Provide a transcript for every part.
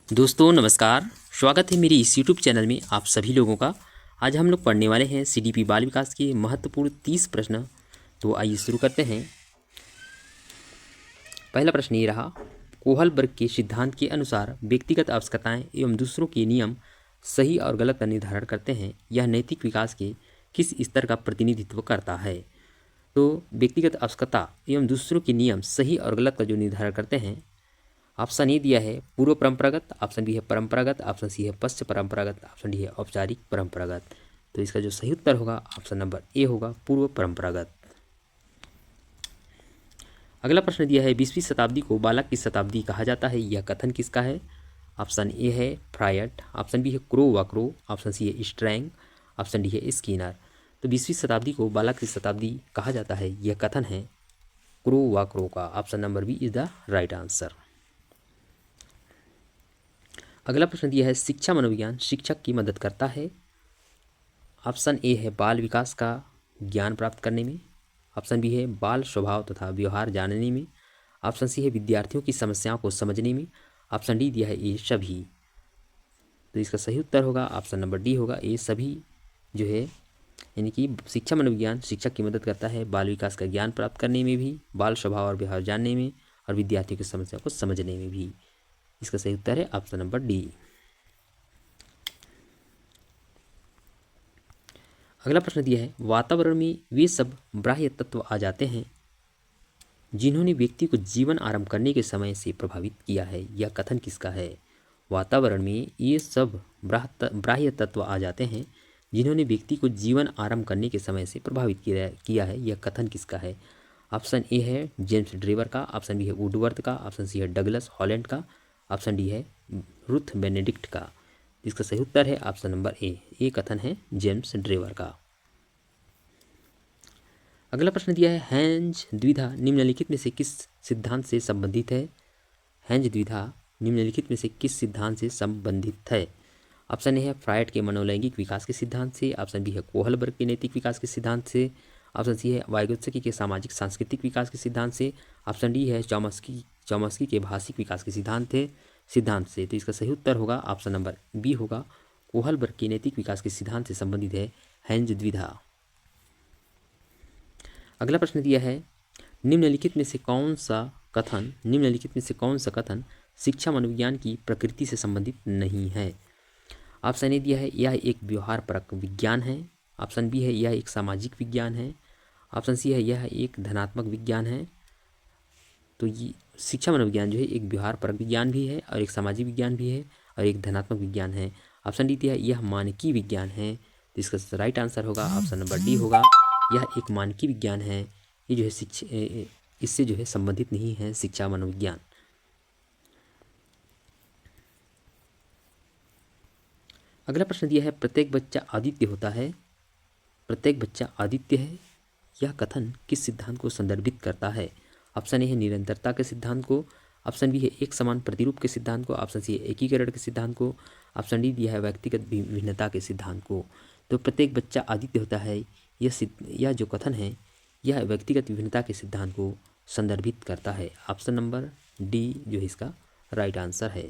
दोस्तों नमस्कार। स्वागत है मेरी इस यूट्यूब चैनल में आप सभी लोगों का। आज हम लोग पढ़ने वाले हैं सीडीपी बाल विकास के महत्वपूर्ण 30 प्रश्न। तो आइए शुरू करते हैं। पहला प्रश्न ये रहा, कोहलबर्ग के सिद्धांत के अनुसार व्यक्तिगत आवश्यकताएं एवं दूसरों के नियम सही और गलत का निर्धारण करते हैं। यह नैतिक विकास के किस स्तर का प्रतिनिधित्व करता है? तो व्यक्तिगत आवश्यकता एवं दूसरों के नियम सही और गलत का जो निर्धारण करते हैं, ऑप्शन ए दिया है पूर्व परंपरागत, ऑप्शन बी है परंपरागत, ऑप्शन सी है पश्च परंपरागत, ऑप्शन डी है औपचारिक परंपरागत। तो इसका जो सही उत्तर होगा ऑप्शन नंबर ए होगा, पूर्व परंपरागत। अगला प्रश्न दिया है, 20वीं शताब्दी को बालक की शताब्दी कहा जाता है। यह कथन किसका है? ऑप्शन ए है फ्रायड, ऑप्शन बी है क्रो वाक्रो, ऑप्शन सी है स्ट्रैंग, ऑप्शन डी है स्किनर। तो 20वीं शताब्दी को बालक की शताब्दी कहा जाता है, यह कथन है क्रो वाक्रो का। Option number B is the right answer. अगला प्रश्न दिया है, शिक्षा मनोविज्ञान शिक्षक की मदद करता है। ऑप्शन ए है बाल विकास का ज्ञान प्राप्त करने में, ऑप्शन बी है बाल स्वभाव तथा व्यवहार जानने में, ऑप्शन सी है विद्यार्थियों की समस्याओं को समझने में, ऑप्शन डी दिया है ये सभी। तो इसका सही उत्तर होगा ऑप्शन नंबर डी होगा, ये सभी जो है, यानी कि शिक्षा मनोविज्ञान शिक्षक की मदद करता है बाल विकास का ज्ञान प्राप्त करने में भी, बाल स्वभाव और व्यवहार जानने में, और विद्यार्थियों की समस्या को समझने में भी। इसका सही उत्तर है ऑप्शन नंबर डी। अगला प्रश्न दिया है, वातावरण में वे सब बाह्य तत्व आ जाते हैं जिन्होंने व्यक्ति को जीवन आरंभ करने के समय से प्रभावित किया है। यह कथन किसका है? वातावरण में ये सब बाह्य तत्व आ जाते हैं जिन्होंने व्यक्ति को जीवन आरंभ करने के समय से प्रभावित किया है। यह कथन किसका है? ऑप्शन ए है जेम्स ड्रेवर का, ऑप्शन बी है वुडवर्थ का, ऑप्शन सी है डगलस हॉलैंड का, ऑप्शन डी है रुथ बेनेडिक्ट का। इसका सही उत्तर है ऑप्शन नंबर ए, ये कथन है जेम्स ड्रेवर का। अगला प्रश्न दिया है, हैंज द्विधा निम्नलिखित में से किस सिद्धांत से संबंधित है? हैंज द्विधा निम्नलिखित में से किस सिद्धांत से संबंधित है? ऑप्शन ए है फ्रायड के मनोलैंगिक विकास के सिद्धांत से, ऑप्शन बी है कोहलबर्ग के नैतिक विकास के सिद्धांत से, ऑप्शन सी है वाइगोत्स्की के सामाजिक सांस्कृतिक विकास के सिद्धांत से, ऑप्शन डी है चॉम्स्की के भाषिक विकास के सिद्धांत से। तो इसका सही उत्तर होगा ऑप्शन नंबर बी होगा, कोहलबर्ग के नैतिक विकास के सिद्धांत से संबंधित है हैंज द्विधा। अगला प्रश्न दिया है, निम्नलिखित में से कौन सा कथन शिक्षा मनोविज्ञान की प्रकृति से संबंधित नहीं है? ऑप्शन ए दिया है यह एक व्यवहार परक विज्ञान है, ऑप्शन बी है यह एक सामाजिक विज्ञान है, ऑप्शन सी है यह एक धनात्मक विज्ञान है। तो ये शिक्षा मनोविज्ञान जो है एक व्यवहार परक विज्ञान भी है और एक सामाजिक विज्ञान भी है और एक धनात्मक विज्ञान है। ऑप्शन डी दिया है यह मानकीय विज्ञान है। तो इसका राइट आंसर होगा ऑप्शन नंबर डी होगा, यह एक मानकीय विज्ञान है। ये जो है इससे जो है संबंधित नहीं है शिक्षा मनोविज्ञान। अगला प्रश्न दिया है, प्रत्येक बच्चा आदित्य होता है। प्रत्येक बच्चा आदित्य है, यह कथन किस सिद्धांत को संदर्भित करता है? ऑप्शन ए है निरंतरता के सिद्धांत को, ऑप्शन बी है एक समान प्रतिरूप के सिद्धांत को, ऑप्शन सी है एकीकरण के सिद्धांत को, ऑप्शन डी दिया है व्यक्तिगत भिन्नता के सिद्धांत को। तो प्रत्येक बच्चा आदित्य होता है, यह जो कथन है यह व्यक्तिगत विभिन्नता के सिद्धांत को संदर्भित करता है। ऑप्शन नंबर डी जो है इसका राइट आंसर है।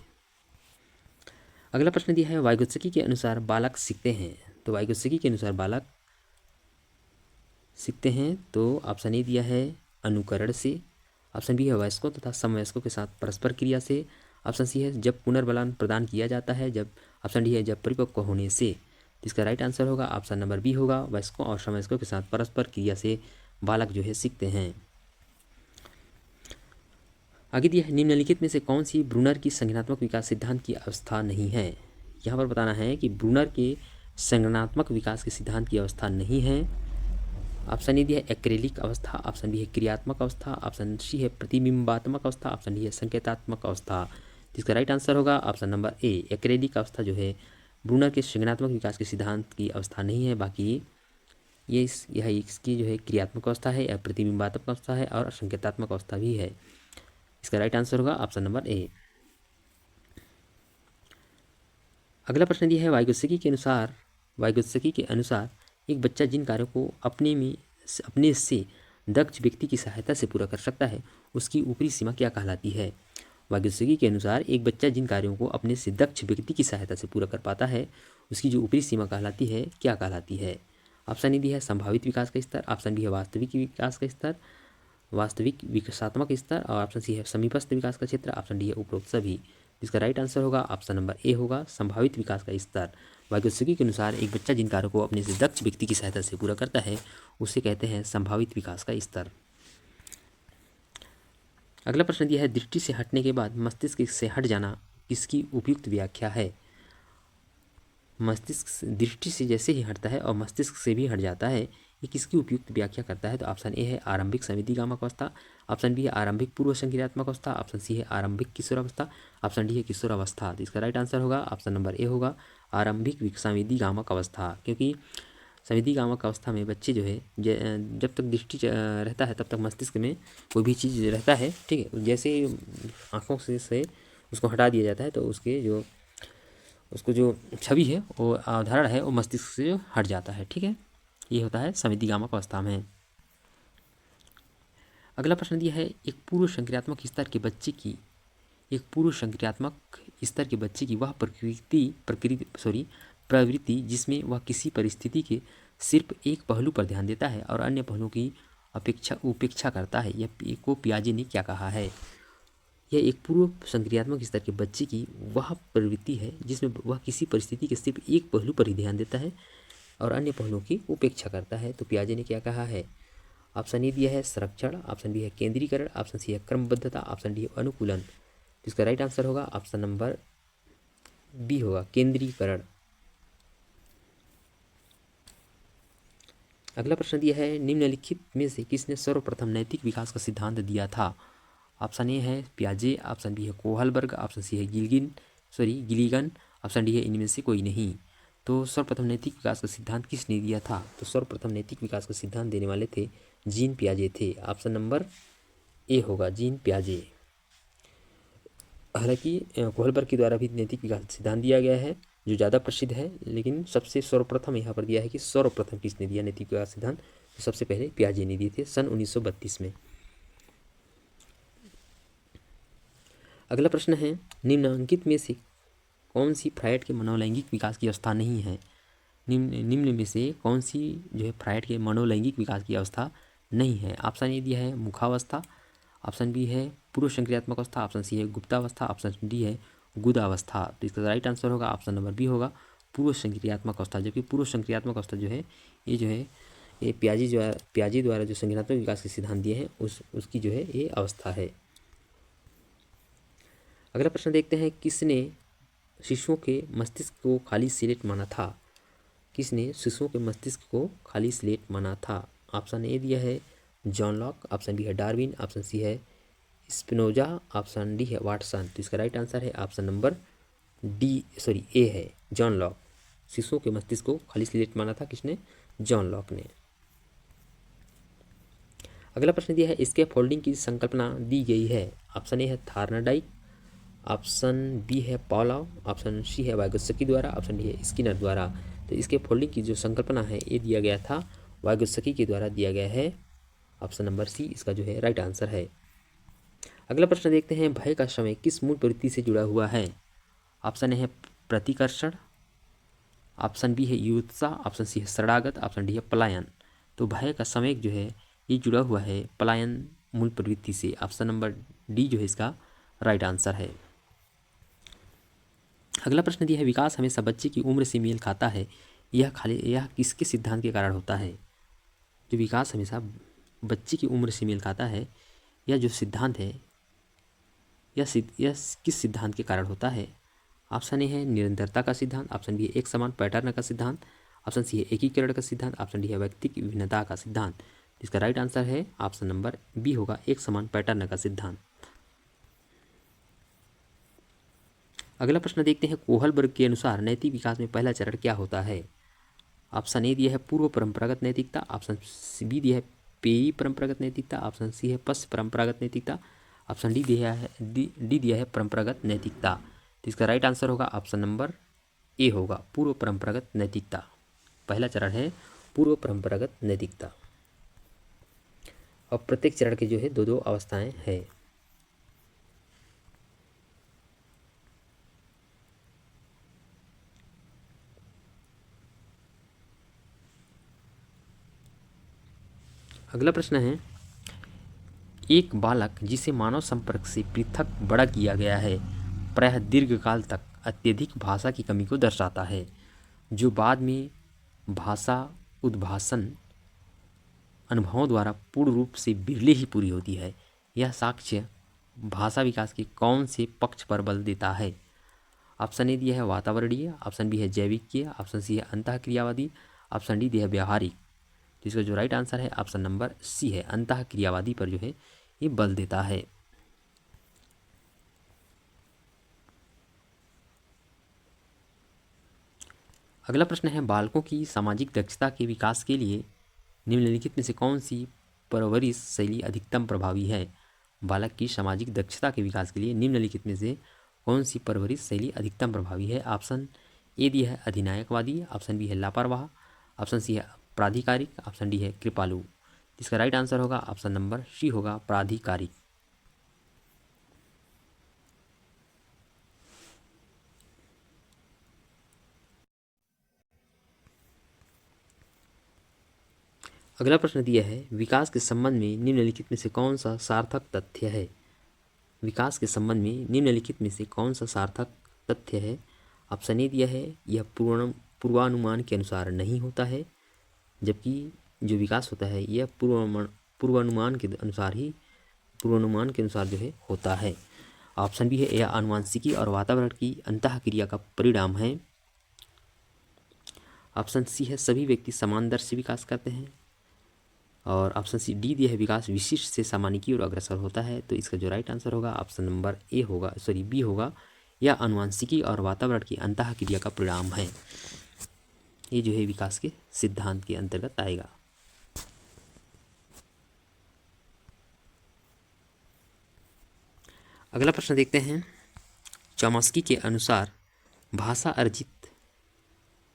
अगला प्रश्न दिया है, वाइगोत्स्की के अनुसार बालक सीखते हैं। तो वाइगोत्स्की के अनुसार बालक सीखते हैं, तो ऑप्शन ए दिया है अनुकरण से, ऑप्शन बी है वयस्कों तथा समवयस्कों के साथ परस्पर क्रिया से, ऑप्शन सी है जब पुनर्बलन प्रदान किया जाता है, ऑप्शन डी है जब परिपक्व होने से। तो इसका राइट आंसर होगा ऑप्शन नंबर बी होगा, वयस्कों और समवयस्कों के साथ परस्पर क्रिया से बालक जो है सीखते हैं। आगे दिया है, निम्नलिखित में से कौन सी ब्रूनर की संज्ञानात्मक विकास सिद्धांत की अवस्था नहीं है? यहाँ पर बताना है कि ब्रूनर के संज्ञानात्मक विकास के सिद्धांत की अवस्था नहीं है। ऑप्शन ए दिया है एक्रेलिक अवस्था, ऑप्शन बी है क्रियात्मक अवस्था, ऑप्शन सी है प्रतिबिंबात्मक अवस्था, ऑप्शन डी है संकेतात्मक अवस्था। जिसका राइट आंसर होगा ऑप्शन नंबर ए, एक्रेलिक अवस्था जो है ब्रूनर के संज्ञानात्मक विकास के सिद्धांत की अवस्था नहीं है। बाकी यह इसकी जो है क्रियात्मक अवस्था है या प्रतिबिंबात्मक अवस्था है और संकेतात्मक अवस्था भी है। इसका राइट आंसर होगा ऑप्शन नंबर ए। अगला प्रश्न दिया है, वाइगोत्स्की के अनुसार एक बच्चा जिन कार्यों को अपने से दक्ष व्यक्ति की सहायता से पूरा कर सकता है उसकी ऊपरी सीमा क्या कहलाती है? वाग्यस्की के अनुसार एक बच्चा जिन कार्यों को अपने से दक्ष व्यक्ति की सहायता से पूरा कर पाता है उसकी जो ऊपरी सीमा कहलाती है क्या कहलाती है? ऑप्शन ए दी है संभावित विकास का स्तर, ऑप्शन बी है वास्तविक विकास का स्तर, वास्तविक विकासात्मक स्तर, और ऑप्शन सी है समीपस्थ विकास का क्षेत्र, ऑप्शन डी है उपरोक्त सभी। इसका राइट आंसर होगा ऑप्शन नंबर ए होगा संभावित विकास का स्तर। वाग्यस्की के अनुसार एक बच्चा जिन कार्यों को अपने से दक्ष व्यक्ति की सहायता से पूरा करता है उसे कहते हैं संभावित विकास का स्तर। अगला प्रश्न दिया है दृष्टि से हटने के बाद मस्तिष्क से हट जाना किसकी उपयुक्त व्याख्या है? मस्तिष्क दृष्टि से जैसे ही हटता है और मस्तिष्क से भी हट जाता है, ये किसकी उपयुक्त व्याख्या करता है? तो ऑप्शन ए है आरंभिक संवेदीगामक अवस्था, ऑप्शन बी है आरंभिक पूर्व संक्रियात्मक अवस्था, ऑप्शन सी है आरंभिक किशोरावस्था, ऑप्शन डी है किशोरावस्था। तो इसका राइट आंसर होगा ऑप्शन नंबर ए होगा आरंभिक संवेदीगामक अवस्था, क्योंकि संवेदीगामक अवस्था में बच्चे जो है जब तक दृष्टि रहता है तब तक मस्तिष्क में कोई भी चीज़ रहता है, ठीक है। जैसे आँखों से उसको हटा दिया जाता है तो उसको जो छवि है वो अवधारण है वो मस्तिष्क से हट जाता है, ठीक है। ये होता है संवेदीगामक अवस्था में। अगला प्रश्न दिया है एक पूर्व संक्रियात्मक स्तर के बच्चे की वह प्रवृत्ति जिसमें वह किसी परिस्थिति के सिर्फ एक पहलू पर ध्यान देता है और अन्य पहलुओं की उपेक्षा करता है, यह को पियाजे ने क्या कहा है? यह एक पूर्व संक्रियात्मक स्तर के बच्चे की वह प्रवृत्ति है जिसमें वह किसी परिस्थिति के सिर्फ एक पहलू पर ही ध्यान देता है और अन्य पहलुओं की उपेक्षा करता है, तो पियाजे ने क्या कहा है? ऑप्शन ए दिया है संरक्षण, ऑप्शन बी है केंद्रीकरण, ऑप्शन सी है क्रमबद्धता, ऑप्शन डी है अनुकूलन। तो इसका राइट आंसर होगा ऑप्शन नंबर बी होगा केंद्रीकरण। अगला प्रश्न दिया है निम्नलिखित में से किसने सर्वप्रथम नैतिक विकास का सिद्धांत दिया था? ऑप्शन ए है पियाजे, ऑप्शन बी है कोहलबर्ग, ऑप्शन सी है गिलिगन, ऑप्शन डी है इनमें से कोई नहीं। तो सर्वप्रथम नैतिक विकास का सिद्धांत किसने दिया था? तो सर्वप्रथम नैतिक विकास का सिद्धांत देने वाले थे जीन पियाजे थे। ऑप्शन नंबर ए होगा जीन पियाजे। हालांकि कोहलबर्ग के द्वारा भी नैतिक विकास सिद्धांत दिया गया है जो ज़्यादा प्रसिद्ध है, लेकिन सबसे सर्वप्रथम यहाँ पर दिया है कि सर्वप्रथम किसने दिया नैतिक विकास सिद्धांत? तो सबसे पहले पियाजे ने दिए थे सन 1932 में। अगला प्रश्न है निम्नलिखित में से कौन सी फ्रायड के मनोलैंगिक विकास की अवस्था नहीं है? निम्न में से कौन सी जो है फ्रायड के मनोलैंगिक विकास की अवस्था नहीं है? ऑप्शन ए दिया है मुखावस्था, ऑप्शन बी है पूर्व संक्रियात्मक अवस्था, ऑप्शन सी है गुप्तावस्था, ऑप्शन डी है गुदावस्था। तो इसका राइट आंसर होगा ऑप्शन नंबर बी होगा पूर्व संक्रियात्मक अवस्था, जबकि पूर्व संक्रियात्मक अवस्था जो है ये पियाजे द्वारा जो संज्ञानात्मक विकास के सिद्धांत दिए हैं उसकी जो है ये अवस्था है। अगला प्रश्न देखते हैं किसने शिशुओं के मस्तिष्क को खाली स्लेट माना था? किसने शिशुओं के मस्तिष्क को खाली स्लेट माना था? ऑप्शन ए दिया है जॉन लॉक, ऑप्शन बी है डार्विन, ऑप्शन सी है स्पिनोजा, ऑप्शन डी है वाटसन। तो इसका राइट आंसर है ऑप्शन नंबर ए है जॉन लॉक। शिशुओं के मस्तिष्क को खाली स्लेट माना था किसने? जॉन लॉक ने। अगला प्रश्न दिया है स्केप फोल्डिंग की संकल्पना दी गई है। ऑप्शन ए है थार्नडाइक, ऑप्शन बी है पॉलाव, ऑप्शन सी है वाइगोत्स्की द्वारा, ऑप्शन डी है स्किनर द्वारा। तो इसके फोल्डिंग की जो संकल्पना है ये दिया गया था वाइगोत्स्की के द्वारा दिया गया है। ऑप्शन नंबर सी इसका जो है राइट आंसर है। अगला प्रश्न देखते हैं भय का समय किस मूल प्रवृत्ति से जुड़ा हुआ है? ऑप्शन ए है प्रतिकर्षण, ऑप्शन बी है युत्सा, ऑप्शन सी है शरणागत, ऑप्शन डी है पलायन। तो भय का समय जो है ये जुड़ा हुआ है पलायन मूल प्रवृत्ति से। ऑप्शन नंबर डी जो है इसका राइट आंसर है। अगला प्रश्न दिया है विकास हमेशा बच्चे की उम्र से मेल खाता है, यह किसके सिद्धांत के कारण होता है? जो विकास हमेशा बच्चे की उम्र से मेल खाता है यह जो सिद्धांत है यह किस सिद्धांत के कारण होता है? ऑप्शन ए है निरंतरता का सिद्धांत, ऑप्शन बी है एक समान पैटर्न का सिद्धांत, ऑप्शन सी है एकीकरण का सिद्धांत, ऑप्शन डी है व्यक्तिक विभिन्नता का सिद्धांत। इसका राइट आंसर है ऑप्शन नंबर बी होगा एक समान पैटर्न का सिद्धांत। अगला प्रश्न देखते हैं कोहलबर्ग के अनुसार नैतिक विकास में पहला चरण क्या होता है? ऑप्शन ए दिया है पूर्व परंपरागत नैतिकता, ऑप्शन बी दिया है पेयी परंपरागत नैतिकता, ऑप्शन सी है पश्च परंपरागत नैतिकता, ऑप्शन डी दिया है परंपरागत नैतिकता। तो इसका राइट आंसर होगा ऑप्शन नंबर ए होगा पूर्व परंपरागत नैतिकता। पहला चरण है पूर्व परंपरागत नैतिकता और प्रत्येक चरण के जो है दो अवस्थाएं हैं। अगला प्रश्न है, एक बालक जिसे मानव संपर्क से पृथक बड़ा किया गया है प्रायः दीर्घकाल तक अत्यधिक भाषा की कमी को दर्शाता है, जो बाद में भाषा उद्भाषण अनुभवों द्वारा पूर्ण रूप से बिरले ही पूरी होती है। यह साक्ष्य भाषा विकास के कौन से पक्ष पर बल देता है? ऑप्शन ए दिया है वातावरणीय, ऑप्शन बी है जैविकीय, ऑप्शन सी है अंतःक्रियावादी, ऑप्शन डी दिया है व्यावहारिक। तो इसका जो राइट आंसर है ऑप्शन नंबर सी है, अंतःक्रियावादी पर जो है ये बल देता है। अगला प्रश्न है, बालकों की सामाजिक दक्षता के विकास के लिए निम्नलिखित में से कौन सी परवरिश शैली अधिकतम प्रभावी है? बालक की सामाजिक दक्षता के विकास के लिए निम्नलिखित में से कौन सी परवरिश शैली अधिकतम प्रभावी है? ऑप्शन ए दिया है अधिनायकवादी, ऑप्शन बी है लापरवाह, ऑप्शन सी है प्राधिकारिक, ऑप्शन डी है कृपालु। इसका राइट आंसर होगा ऑप्शन नंबर सी होगा प्राधिकारिक। अगला प्रश्न दिया है, विकास के संबंध में निम्नलिखित में से कौन सा सार्थक तथ्य है? विकास के संबंध में निम्नलिखित में से कौन सा सार्थक तथ्य है? ऑप्शन ए दिया है, यह पूर्वानुमान के अनुसार नहीं होता है, जबकि जो विकास होता है यह पूर्वानुमान के अनुसार जो है होता है। ऑप्शन बी है, यह आनुवंशिकी और वातावरण की अंतःक्रिया का परिणाम है। ऑप्शन सी है, सभी व्यक्ति समान दर से विकास करते हैं। और ऑप्शन सी डी दिया है, विकास विशिष्ट से सामान्य की ओर अग्रसर होता है। तो इसका जो राइट आंसर होगा ऑप्शन नंबर बी होगा, यह आनुवंशिकी और वातावरण की अंतःक्रिया का परिणाम है। ये जो है विकास के सिद्धांत के अंतर्गत आएगा। अगला प्रश्न देखते हैं, चॉम्स्की के अनुसार भाषा अर्जित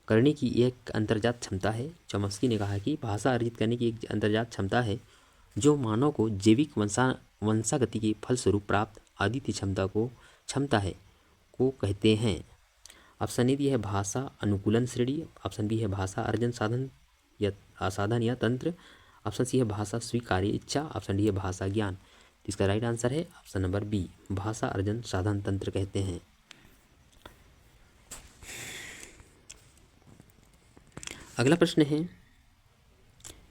करने की एक अंतर्जात क्षमता है। चॉम्स्की ने कहा कि भाषा अर्जित करने की एक अंतर्जात क्षमता है जो मानव को जैविक वंशागति के फलस्वरूप प्राप्त आदित्य क्षमता है को कहते हैं। ऑप्शन ए दिया है भाषा अनुकूलन श्रेणी, ऑप्शन बी है भाषा अर्जन साधन या तंत्र, ऑप्शन सी है भाषा स्वीकार्य इच्छा, ऑप्शन डी है भाषा ज्ञान। इसका राइट आंसर है ऑप्शन नंबर बी, भाषा अर्जन साधन तंत्र कहते हैं। अगला प्रश्न है,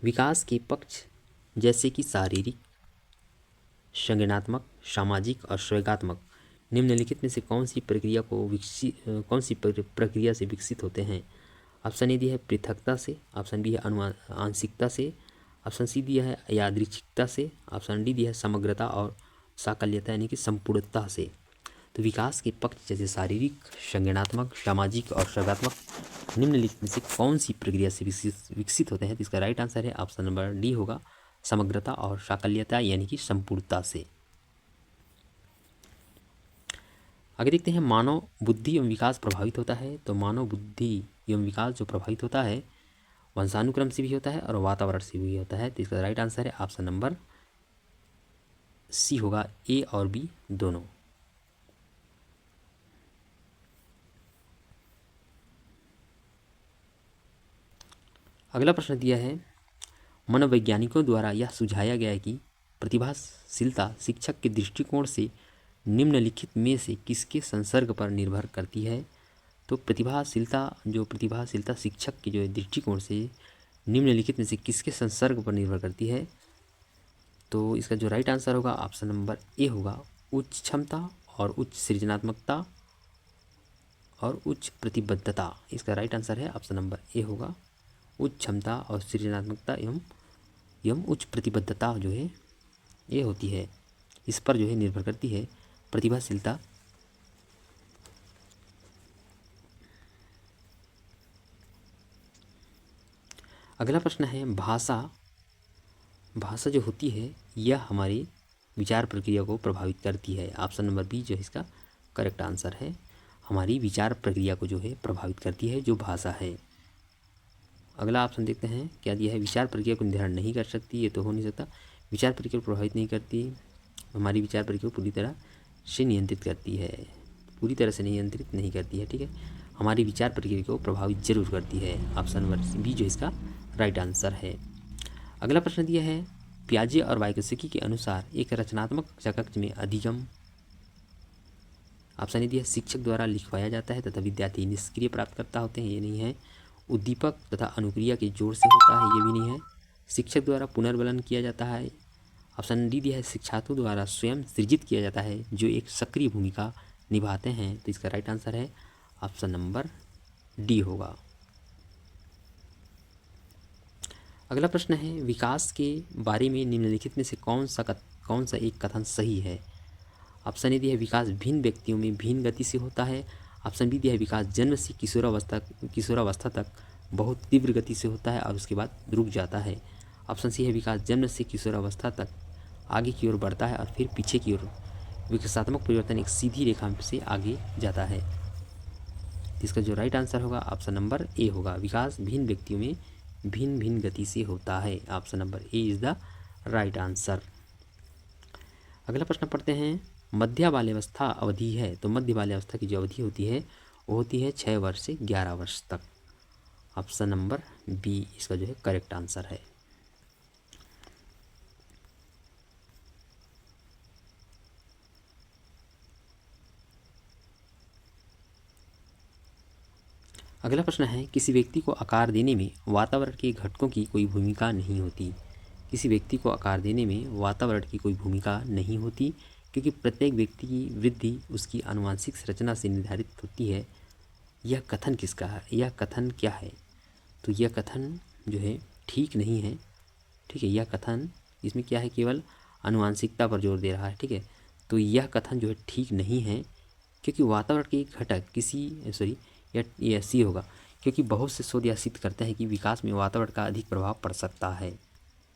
विकास के पक्ष जैसे कि शारीरिक, संज्ञानात्मक, सामाजिक और संवेगात्मक निम्नलिखित में से कौन सी प्रक्रिया से विकसित होते हैं? ऑप्शन ए दिया है पृथकता से, ऑप्शन बी है आंशिकता से, ऑप्शन सी दिया है यादृच्छिकता से, ऑप्शन डी दिया है समग्रता और साकल्यता यानी कि संपूर्णता से। तो विकास के पक्ष जैसे शारीरिक, संज्ञानात्मक, सामाजिक और संवेगात्मक निम्नलिखित में से कौन सी प्रक्रिया से विकसित होते हैं? तो इसका राइट आंसर है ऑप्शन नंबर डी होगा, समग्रता और साकल्यता यानी कि संपूर्णता से। आगे देखते हैं, मानव बुद्धि एवं विकास प्रभावित होता है। तो मानव बुद्धि एवं विकास जो प्रभावित होता है वंशानुक्रम से भी होता है और वातावरण से भी होता है। तो इसका राइट आंसर है ऑप्शन नंबर सी होगा, ए और बी दोनों। अगला प्रश्न दिया है, मनोवैज्ञानिकों द्वारा यह सुझाया गया है कि प्रतिभाशीलता शिक्षक के दृष्टिकोण से निम्नलिखित में से किसके संसर्ग पर निर्भर करती है? तो प्रतिभाशीलता शिक्षक के जो दृष्टिकोण से निम्नलिखित में से किसके संसर्ग पर निर्भर करती है? तो इसका जो राइट आंसर होगा ऑप्शन नंबर ए होगा, उच्च क्षमता और उच्च सृजनात्मकता और उच्च प्रतिबद्धता। इसका राइट आंसर है ऑप्शन नंबर ए होगा, उच्च क्षमता और सृजनात्मकता एवं उच्च प्रतिबद्धता जो है ये होती है, इस पर जो है निर्भर करती है प्रतिभाशीलता। अगला प्रश्न है, भाषा जो होती है यह हमारी विचार प्रक्रिया को प्रभावित करती है। ऑप्शन नंबर बी जो है इसका करेक्ट आंसर है, हमारी विचार प्रक्रिया को जो है प्रभावित करती है जो भाषा है। अगला ऑप्शन देखते हैं, क्या दिया है, विचार प्रक्रिया को निर्धारण नहीं कर सकती, ये तो हो नहीं सकता। विचार प्रक्रिया को प्रभावित नहीं करती, हमारी विचार प्रक्रिया को पूरी तरह से नियंत्रित करती है, पूरी तरह से नियंत्रित नहीं करती है, ठीक है, हमारी विचार प्रक्रिया को प्रभावित जरूर करती है। ऑप्शन नंबर बी जो इसका राइट आंसर है। अगला प्रश्न दिया है पियाजे और वाइगोत्स्की के अनुसार एक रचनात्मक चकच में अधिगम। ऑप्शन ए दिया शिक्षक द्वारा लिखवाया जाता है तथा विद्यार्थी निष्क्रिय प्राप्तकर्ता होते हैं, ये नहीं है। उद्दीपक तथा अनुक्रिया के जोड़ से होता है, ये भी नहीं है। शिक्षक द्वारा पुनर्बलन किया जाता है। ऑप्शन डी दिया है शिक्षार्थी द्वारा स्वयं सृजित किया जाता है जो एक सक्रिय भूमिका निभाते हैं, तो इसका राइट आंसर है ऑप्शन नंबर डी होगा। अगला प्रश्न है विकास के बारे में निम्नलिखित में से कौन सा एक कथन सही है। ऑप्शन ए दिया है विकास भिन्न व्यक्तियों में भिन्न गति से होता है। ऑप्शन बी दिया है विकास जन्म से किशोरावस्था तक बहुत तीव्र गति से होता है और उसके बाद रुक जाता है। ऑप्शन सी है विकास जन्म से किशोरावस्था तक आगे की ओर बढ़ता है और फिर पीछे की ओर। विकासात्मक परिवर्तन एक सीधी रेखा से आगे जाता है। इसका जो राइट आंसर होगा ऑप्शन नंबर ए होगा, विकास भिन्न व्यक्तियों में भिन्न भिन्न गति से होता है। Option number A is the right answer. अगला प्रश्न पढ़ते हैं मध्य बाल्यावस्था अवधि है, तो मध्य बाल्यावस्था की जो अवधि होती है वो होती है 6 वर्ष से 11 वर्ष तक। ऑप्शन नंबर बी इसका जो है करेक्ट आंसर है। अगला प्रश्न है किसी व्यक्ति को आकार देने में वातावरण के घटकों की कोई भूमिका नहीं होती। किसी व्यक्ति को आकार देने में वातावरण की कोई भूमिका नहीं होती क्योंकि प्रत्येक व्यक्ति की वृद्धि उसकी आनुवंशिक संरचना से निर्धारित होती है। यह कथन किसका है, यह कथन क्या है, तो यह कथन जो है ठीक नहीं है। ठीक है, यह कथन इसमें क्या है केवल आनुवंशिकता पर जोर दे रहा है। ठीक है, तो यह कथन जो है ठीक नहीं है क्योंकि वातावरण के घटक यह सी होगा क्योंकि बहुत से शोध यह सिद्ध करते हैं कि विकास में वातावरण का अधिक प्रभाव पड़ सकता है।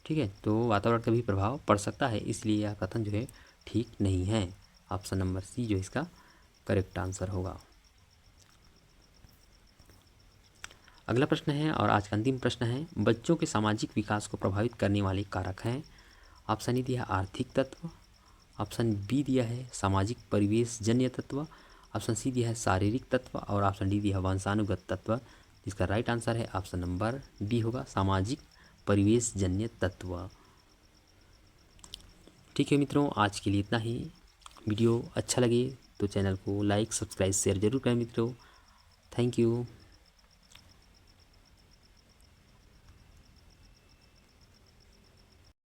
ठीक है, तो वातावरण का भी प्रभाव पड़ सकता है, इसलिए यह कथन जो है ठीक नहीं है। ऑप्शन नंबर सी जो इसका करेक्ट आंसर होगा। अगला प्रश्न है और आज का अंतिम प्रश्न है बच्चों के सामाजिक विकास को प्रभावित करने वाले कारक हैं। ऑप्शन ए दिया है आर्थिक तत्व। ऑप्शन बी दिया है सामाजिक परिवेश जन्य तत्व। ऑप्शन सी दिया है शारीरिक तत्व और ऑप्शन डी दिया है वंशानुगत तत्व। इसका राइट आंसर है ऑप्शन नंबर बी होगा, सामाजिक परिवेश जन्य तत्व। ठीक है मित्रों, आज के लिए इतना ही। वीडियो अच्छा लगे तो चैनल को लाइक सब्सक्राइब शेयर जरूर करें मित्रों। Thank you.